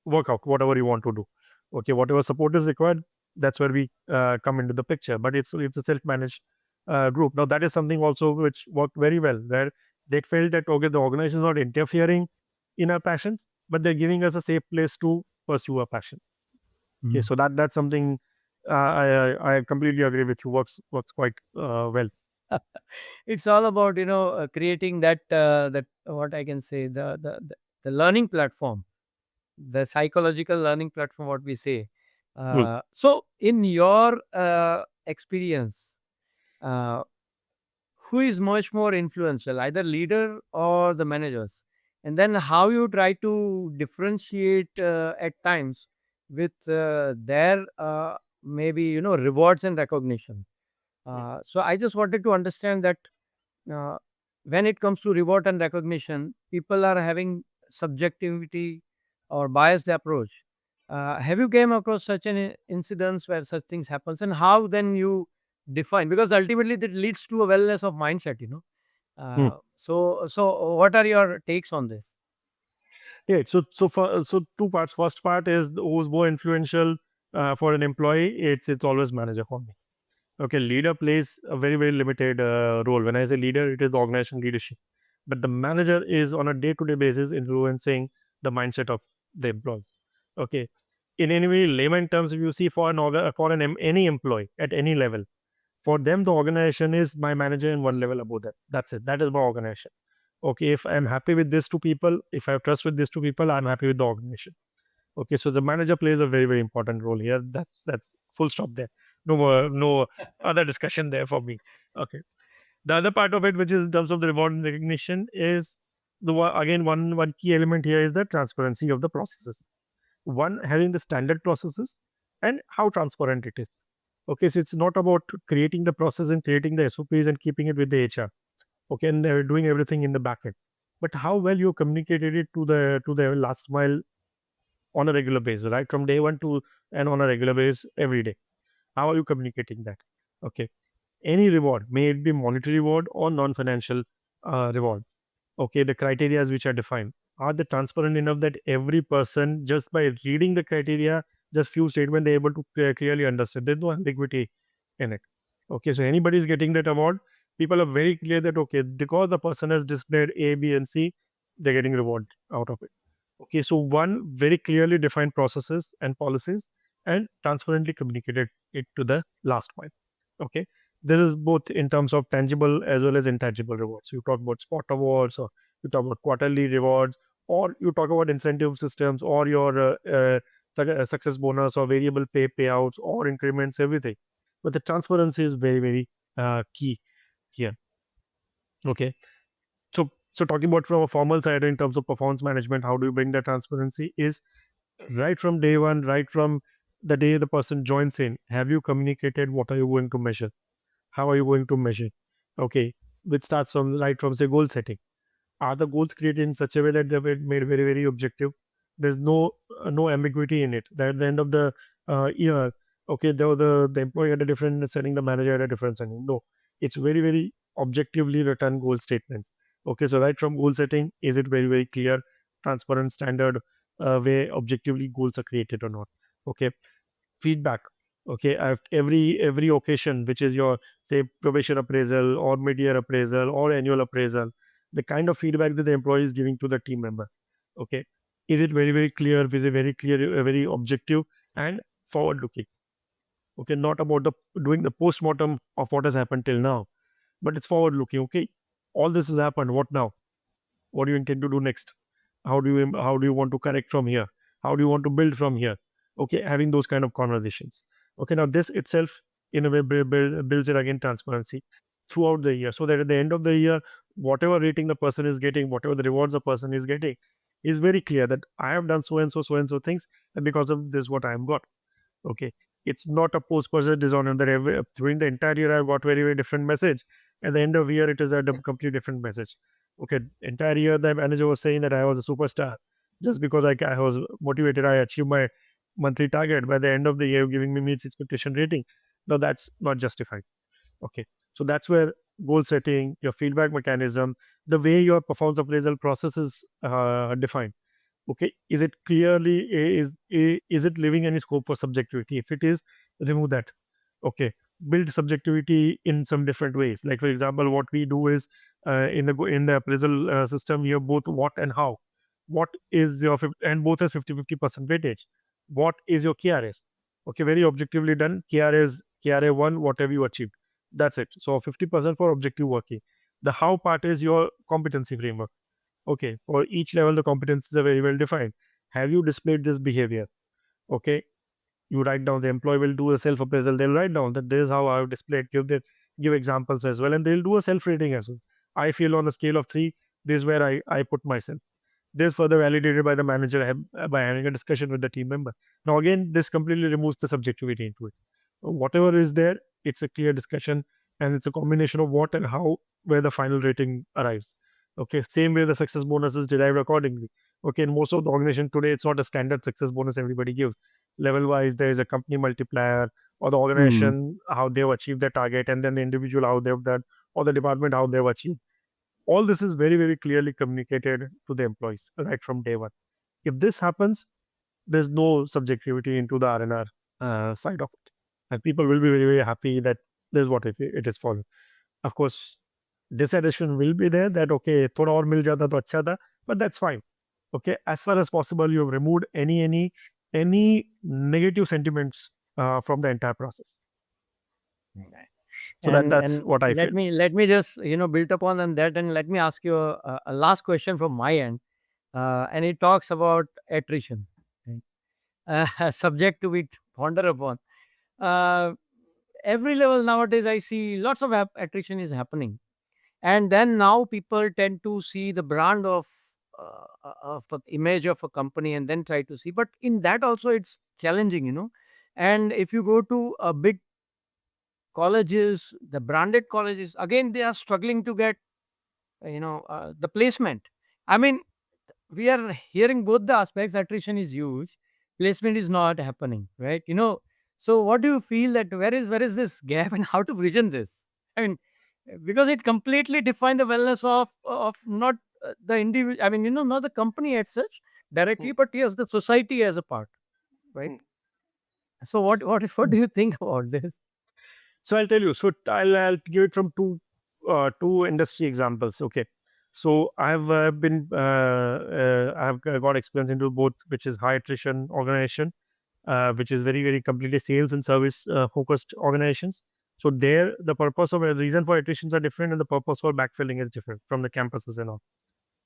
work out whatever you want to do. Okay, whatever support is required, that's where we come into the picture. But it's a self-managed group. Now that is something also which worked very well, where they felt that okay, the organization is not interfering in our passions, but they're giving us a safe place to pursue our passion. Okay, Mm. so that's something I completely agree with you. Works quite well. It's all about creating that what I can say, the learning platform, the psychological learning platform, what we say. Hmm. So in your experience, uh, who is much more influential, either leader or the managers, and then how you try to differentiate at times with their maybe rewards and recognition. So I just wanted to understand that uh, when it comes to reward and recognition, people are having subjectivity or biased approach. Have you came across such an incidents where such things happens, and how then you define, because ultimately that leads to a wellness of mindset. Hmm. So what are your takes on this? Yeah. So two parts. First part is who's more influential for an employee. It's always manager for me. Okay, leader plays a very very limited role. When I say leader, it is the organization leadership, but the manager is on a day to day basis influencing the mindset of the employees. Okay, in any way, layman terms, if you see for any employee at any level, for them the organization is my manager and one level above that. That's it. That is my organization. Okay, if I'm happy with these two people, if I have trust with these two people, I'm happy with the organization. Okay, so the manager plays a very very important role here. That's full stop there. No other discussion there for me. Okay, the other part of it, which is in terms of the reward and recognition, is again one key element here is the transparency of the processes. One, having the standard processes and how transparent it is. Okay, so it's not about creating the process and creating the SOPs and keeping it with the HR. Okay, and doing everything in the back end, but how well you communicated it to the last mile on a regular basis, right? From day one to and on a regular basis every day. How are you communicating that? Okay. Any reward, may it be monetary reward or non-financial reward. Okay, the criteria which are defined, are they transparent enough that every person, just by reading the criteria, just few statements, they're able to clearly understand. There's no ambiguity in it. Okay, so anybody is getting that award, people are very clear that okay, because the person has displayed A, B, and C, they're getting reward out of it. Okay, so one, very clearly defined processes and policies and transparently communicated it to the last mile. Okay, this is both in terms of tangible as well as intangible rewards. You talk about spot awards, or you talk about quarterly rewards, or you talk about incentive systems, or your success bonus or variable pay payouts or increments, everything. But the transparency is very very key here. Okay, so talking about from a formal side in terms of performance management, how do you bring that transparency is right from day one, right from the day the person joins in, have you communicated what are you going to measure? How are you going to measure? Okay, which starts from right from say goal setting. Are the goals created in such a way that they're made very very objective? There's no ambiguity in it. That at the end of the year, okay, the employee had a different setting, the manager had a different setting. No, it's very very objectively written goal statements. Okay, so right from goal setting, is it very very clear, transparent, standard way objectively goals are created or not? Okay, feedback. Okay, every occasion, which is your say probation appraisal or mid-year appraisal or annual appraisal, the kind of feedback that the employee is giving to the team member. Okay, is it very very clear, is it very clear, very objective and forward looking? Okay, not about the doing the post-mortem of what has happened till now, but it's forward looking. Okay, all this has happened, what now? What do you intend to do next? How do you want to correct from here? How do you want to build from here? Okay, having those kind of conversations. Okay, now this itself in a way builds it again transparency throughout the year, so that at the end of the year, whatever rating the person is getting, whatever the rewards the person is getting, is very clear that I have done so and so things, and because of this what I have got. Okay, it's not a post-process dishonor that during the entire year I've got very very different message. At the end of year, it is a completely different message. Okay, entire year the manager was saying that I was a superstar just because I was motivated. I achieved my monthly target. By the end of the year, giving me meets expectation rating. No, that's not justified. Okay, so that's where goal setting, your feedback mechanism, the way your performance appraisal process is defined. Okay, is it clearly is it leaving any scope for subjectivity? If it is, remove that. Okay, build subjectivity in some different ways. Like for example, what we do is in the appraisal system, you have both what and how. What is your and both has 50-50% weightage. What is your KRAs? Okay, very objectively done. KRAs, KRA 1, what have you achieved? That's it. So 50% for objective working. The how part is your competency framework. Okay, for each level, the competencies are very well defined. Have you displayed this behavior? Okay, you write down. The employee will do a self appraisal. They'll write down that this is how I've displayed. Give examples as well, and they'll do a self rating as well. I feel on a scale of 3, this is where I put myself. This further validated by the manager by having a discussion with the team member. Now again, this completely removes the subjectivity into it. Whatever is there, it's a clear discussion, and it's a combination of what and how where the final rating arrives. Okay, same way the success bonus is derived accordingly. Okay, in most of the organization today, it's not a standard success bonus everybody gives. Level wise, there is a company multiplier, or the Hmm. organization how they've achieved their target, and then the individual how they've done, or the department how they've achieved. All this is very very clearly communicated to the employees right from day one. If this happens, there's no subjectivity into the R&R side of it. And people will be very, very happy that this is what it is followed. Of course, dissatisfaction will be there that, okay, thoda aur mil jata to acha tha, but that's fine. Okay, as far as possible, you have removed any negative sentiments from the entire process. Right. So that's what I feel. Let me just build upon on that, and let me ask you a last question from my end, and it talks about attrition, right? A subject to be ponder upon. Uh, every level nowadays, I see lots of attrition is happening, and then now people tend to see the brand of the image of a company, and then try to see. But in that also, it's challenging. And if you go to a big colleges, the branded colleges, again, they are struggling to get, the placement. I mean, we are hearing both the aspects. Attrition is huge, placement is not happening, right? So what do you feel that where is this gap, and how to vision this? I mean, because it completely defines the wellness of not the individual. I mean, not the company as such Mm, directly, but yes, the society as a part, right? mm. So what do you think about this? So I'll tell you. So I'll give it from two industry examples. Okay. So I've got experience into both, which is high attrition organization, which is very very completely sales and service focused organizations. So there, the purpose of reason for attritions are different, and the purpose for backfilling is different from the campuses and all.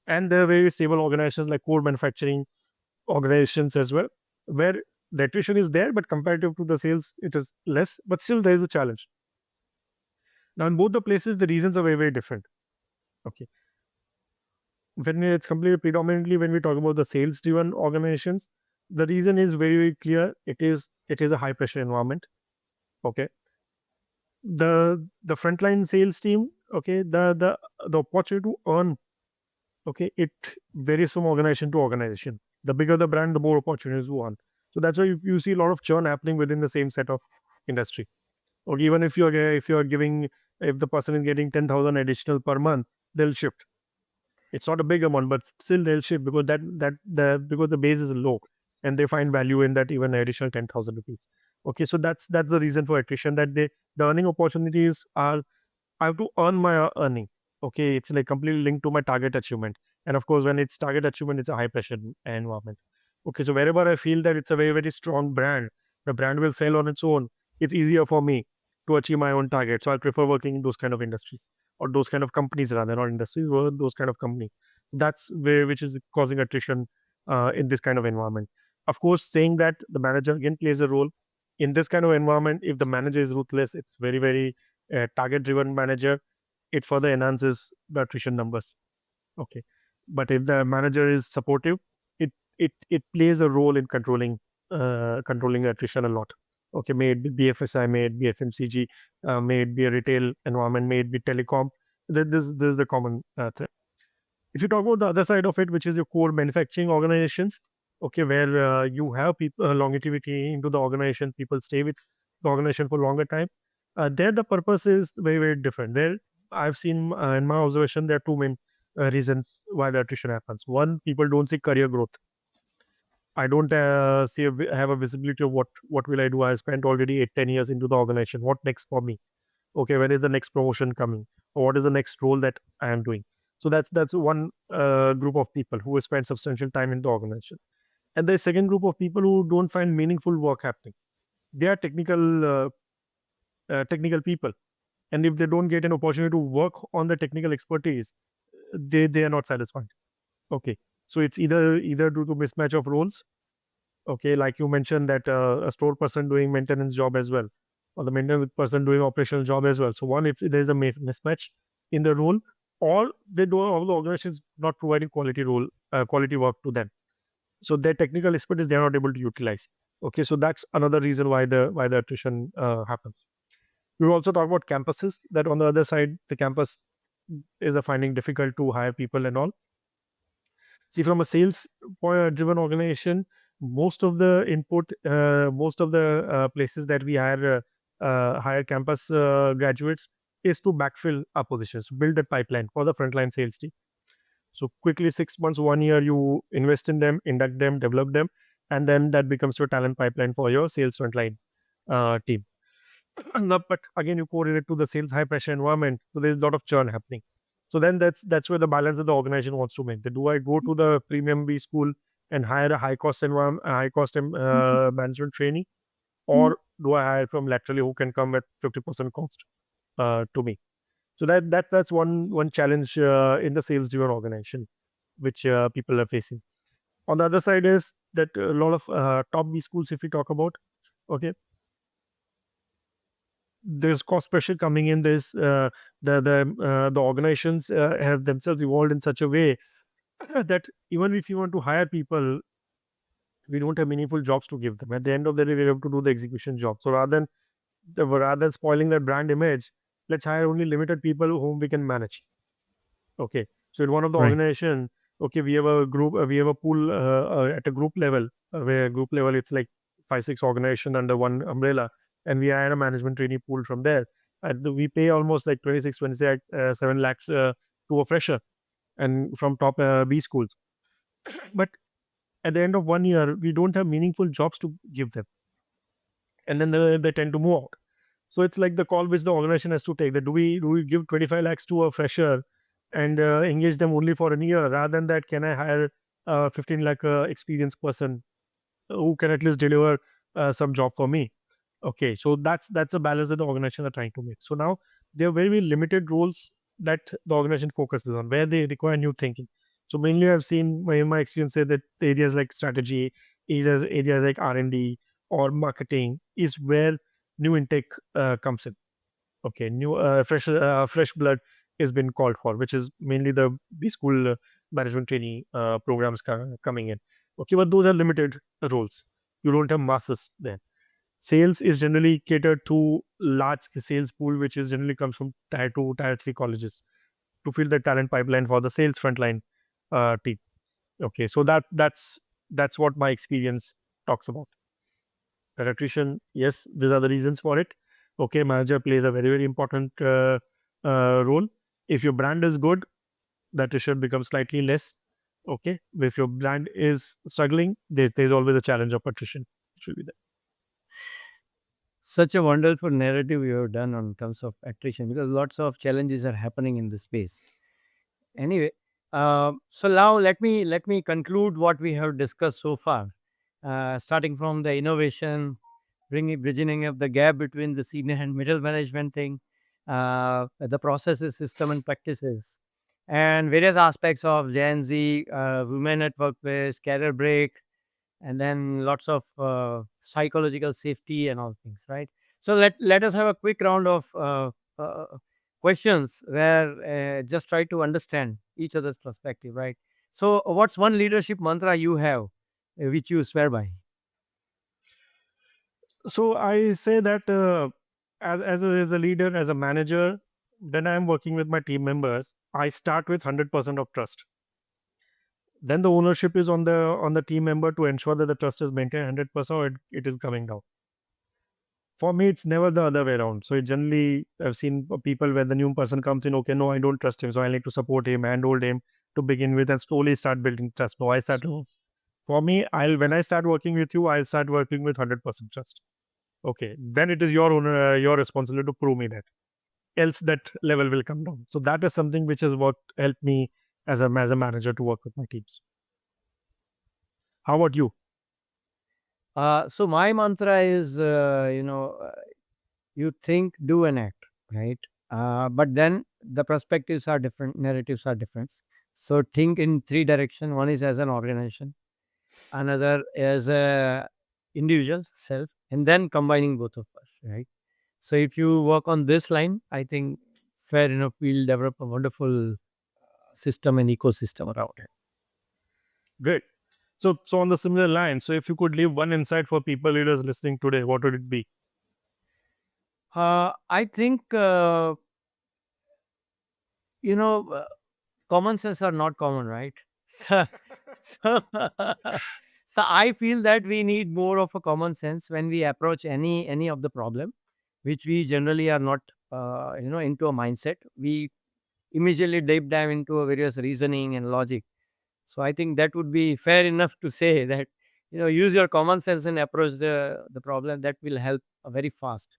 And there are very stable organizations like core manufacturing organizations as well, where the attrition is there, but comparative to the sales, it is less. But still, there is a challenge. Now, in both the places, the reasons are very very different. Okay, when it's completely predominantly when we talk about the sales driven organizations, The reason is very, very clear. It is a high pressure environment. Okay, the frontline sales team. Okay, the opportunity to earn. Okay, it varies from organization to organization. The bigger the brand, the more opportunities you want. So that's why you see a lot of churn happening within the same set of industry. Or even if you're giving, if the person is getting 10,000 additional per month, they'll shift. It's not a big amount, but still they'll shift because because the base is low, and they find value in that even additional 10,000 rupees. Okay, so that's the reason for attrition, that the earning opportunities are, I have to earn my earning. Okay, it's like completely linked to my target achievement. And of course, when it's target achievement, it's a high pressure environment. Okay, so wherever I feel that it's a very, very strong brand, the brand will sell on its own. It's easier for me to achieve my own target. So I prefer working in those kind of industries, or those kind of companies rather, not industries, but those kind of company. That's where which is causing attrition in this kind of environment. Of course, saying that, the manager again plays a role in this kind of environment. If the manager is ruthless, it's very, very target driven manager, it further enhances the attrition numbers. Okay, but if the manager is supportive, it plays a role in controlling attrition a lot. Okay, may it be BFSI, may it be FMCG, may it be a retail environment, may it be telecom. This is the common thread. If you talk about the other side of it, which is your core manufacturing organizations, okay, where you have people longevity into the organization, people stay with the organization for longer time. There, the purpose is very, very different. There, I've seen in my observation, there are two main reasons why the attrition happens. One, people don't see career growth. I don't have a visibility of what will I do. I spent already 8, 10 years into the organization. What next for me? Okay, when is the next promotion coming, or what is the next role that I am doing? So that's one group of people who have spent substantial time in the organization. And the second group of people who don't find meaningful work happening. They are technical people, and if they don't get an opportunity to work on the technical expertise, they are not satisfied. Okay, so it's either due to mismatch of roles. Okay, like you mentioned that a store person doing maintenance job as well, or the maintenance person doing operational job as well. So one, if there is a mismatch in the role, or they do all the organizations not providing quality work to them. So their technical expertise they are not able to utilize. Okay, so that's another reason why the attrition happens. We will also talk about campuses. That on the other side, the campus is a finding difficult to hire people and all. See, from a sales driven organization, most of the input, most of the places that we hire campus graduates is to backfill our positions, build a pipeline for the frontline sales team. So quickly, 6 months, 1 year, you invest in them, induct them, develop them, and then that becomes your talent pipeline for your sales frontline team. No, but again, you correlate to the sales high pressure environment, so there's a lot of churn happening. So then that's where the balance that the organization wants to make. That do I go to the premium B school and hire a high cost environment, high cost management trainee, or do I hire from laterally who can come at 50% cost to me? So that's one challenge in the sales driven organization, which people are facing. On the other side is that a lot of top B schools, if we talk about, okay, there's cost pressure coming in. There's the organizations have themselves evolved in such a way that even if you want to hire people, we don't have meaningful jobs to give them. At the end of the day, we have to do the execution job. So rather than spoiling their brand image, let's hire only limited people whom we can manage. Okay, so in one of the Right. organization, okay, we have a group, we have a pool at a group level, where group level it's like 5, 6 organization under one umbrella, and we hire a management trainee pool from there. And we pay almost like 26, 27 7 lakhs to a fresher, and from top B schools. But at the end of 1 year, we don't have meaningful jobs to give them, and then they tend to move out. So it's like the call which the organization has to take. That do we give 25 lakhs to a fresher and engage them only for a year? Rather than that, can I hire a 15 lakh experienced person who can at least deliver some job for me? Okay, so that's a balance that the organization are trying to make. So now there are very, very limited roles that the organization focuses on where they require new thinking. So mainly I've seen in my experience say that the areas like strategy, areas like R&D or marketing is where new intake comes in. Okay, new fresh blood is been called for, which is mainly the B school management trainee programs coming in. Okay, but those are limited roles. You don't have masses there. Sales is generally catered to large sales pool, which is generally comes from tier 2, tier 3 colleges to fill the talent pipeline for the sales frontline team. Okay, so that's what my experience talks about. That attrition, yes, these are the reasons for it. Okay, manager plays a very, very important role. If your brand is good, the attrition becomes slightly less. Okay, if your brand is struggling, there's always a challenge of attrition. Should be there. Such a wonderful narrative you have done on terms of attrition, because lots of challenges are happening in this space. Anyway, so now let me conclude what we have discussed so far, starting from the innovation, bridging up the gap between the senior and middle management thing, the processes, system, and practices, and various aspects of Gen Z, women at workplace, career break, and then lots of psychological safety and all things, right? So let us have a quick round of uh, questions where just try to understand each other's perspective, right? So what's one leadership mantra you have, which you swear by? So I say that as a leader, as a manager, when I'm working with my team members, I start with 100% of trust. Then the ownership is on the team member to ensure that the trust is maintained 100%, or it is coming down. For me, it's never the other way around. So it generally, I've seen people where the new person comes in, okay, no, I don't trust him, so I need to support him, handhold him to begin with, and slowly start building trust. No, I start. For me, I'll when I start working with you, I'll start working with 100% trust. Okay, then it is your responsibility to prove me that. Else, that level will come down. So that is something which has what helped me as a manager to work with my teams. How about you? So my mantra is, you think, do, and act, right? But then the perspectives are different, narratives are different. So think in three direction. One is as an organization, another as a individual self, and then combining both of us, right? So if you work on this line, I think fair enough, we'll develop a wonderful system and ecosystem around it. Great. So on the similar line, so if you could leave one insight for people leaders listening today, what would it be? I think you know common sense are not common, right? So, so, so I feel that we need more of a common sense when we approach any of the problem, which we generally are not, into a mindset. We immediately deep dive into a various reasoning and logic. So I think that would be fair enough to say that use your common sense and approach the problem. That will help very fast.